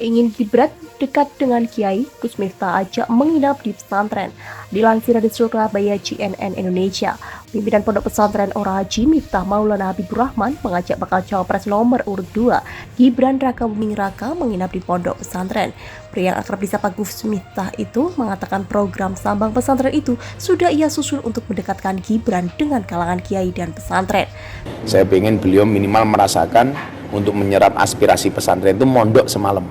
Ingin Gibran dekat dengan Kiai, Gus Miftah ajak menginap di pesantren. Dilansir dari Surabaya CNN Indonesia, pimpinan Pondok Pesantren Orahaji Miftah Maulana Habibur Rahman mengajak bakal cawapres nomor urut 2, Gibran Raka Buming Raka menginap di Pondok Pesantren. Pria yang akrab disapa Gus Miftah itu mengatakan program sambang pesantren itu sudah ia susun untuk mendekatkan Gibran dengan kalangan kiai dan pesantren. Saya ingin beliau minimal merasakan untuk menyerap aspirasi pesantren itu mondok semalam.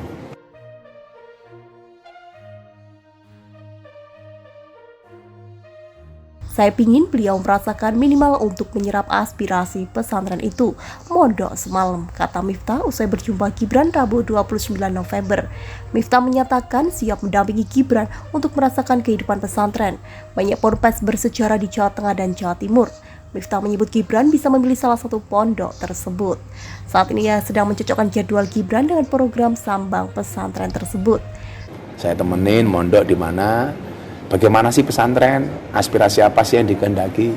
Saya pingin beliau merasakan minimal untuk menyerap aspirasi pesantren itu mondok semalam, kata Miftah usai berjumpa Gibran Rabu 29 November. Miftah menyatakan siap mendampingi Gibran untuk merasakan kehidupan pesantren. Banyak ponpes bersejarah di Jawa Tengah dan Jawa Timur. Miftah menyebut Gibran bisa memilih salah satu pondok tersebut. Saat ini ia sedang mencocokkan jadwal Gibran dengan program sambang pesantren tersebut. Saya temenin mondok di mana, bagaimana sih pesantren, aspirasi apa sih yang dikehendaki,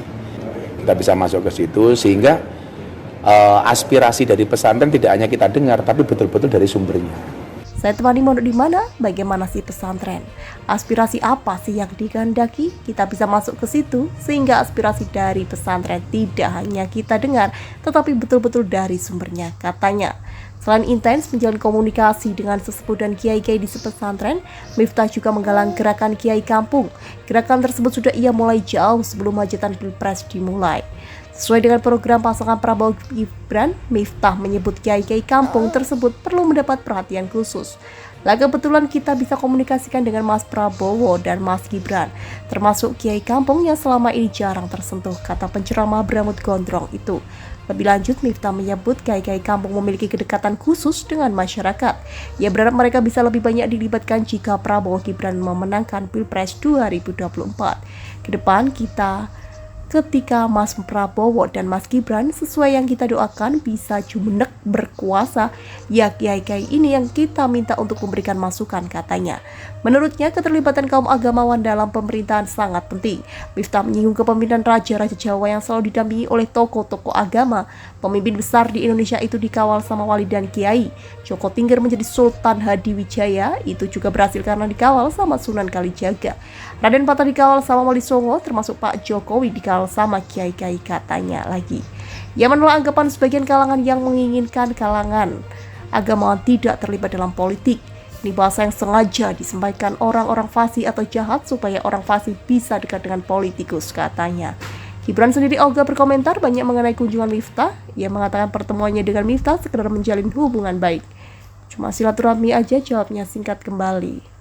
kita bisa masuk ke situ sehingga aspirasi dari pesantren tidak hanya kita dengar, tapi betul-betul dari sumbernya. Saya temani mondok di mana? Bagaimana sih pesantren? Aspirasi apa sih yang dikehendaki? Kita bisa masuk ke situ sehingga aspirasi dari pesantren tidak hanya kita dengar, tetapi betul-betul dari sumbernya, katanya. Selain intens menjalin komunikasi dengan sesepuh dan kiai-kiai di pesantren, Miftah juga menggalang gerakan Kiai Kampung. Gerakan tersebut sudah ia mulai jauh sebelum hajatan Pilpres dimulai. Sesuai dengan program pasangan Prabowo Gibran, Miftah menyebut kiai-kiai kampung tersebut perlu mendapat perhatian khusus. Lah kebetulan kita bisa komunikasikan dengan Mas Prabowo dan Mas Gibran, termasuk kiai kampung yang selama ini jarang tersentuh, kata penceramah berambut gondrong itu. Lebih lanjut, Miftah menyebut kiai-kiai kampung memiliki kedekatan khusus dengan masyarakat. Ia berharap mereka bisa lebih banyak dilibatkan jika Prabowo Gibran memenangkan Pilpres 2024. Kedepan ketika Mas Prabowo dan Mas Gibran sesuai yang kita doakan bisa jumenek berkuasa, ya kiai-kiai ini yang kita minta untuk memberikan masukan, katanya. Menurutnya keterlibatan kaum agamawan dalam pemerintahan sangat penting. Miftah menyinggung kepemimpinan raja-raja Jawa yang selalu didampingi oleh tokoh-tokoh agama. Pemimpin besar di Indonesia itu dikawal sama wali dan kiai. Joko Tingkir menjadi Sultan Hadiwijaya itu juga berhasil karena dikawal sama Sunan Kalijaga. Raden Patah dikawal sama Wali Songo, termasuk Pak Jokowi dikawal sama kiai-kiai, katanya lagi. Ia menolak anggapan sebagian kalangan yang menginginkan kalangan agamawan tidak terlibat dalam politik. Ini bahasa yang sengaja disampaikan orang-orang fasih atau jahat supaya orang fasih bisa dekat dengan politikus, katanya. Gibran sendiri ogah berkomentar banyak mengenai kunjungan Miftah. Ia mengatakan pertemuannya dengan Miftah sekedar menjalin hubungan baik. Cuma silaturahmi aja, jawabnya singkat kembali.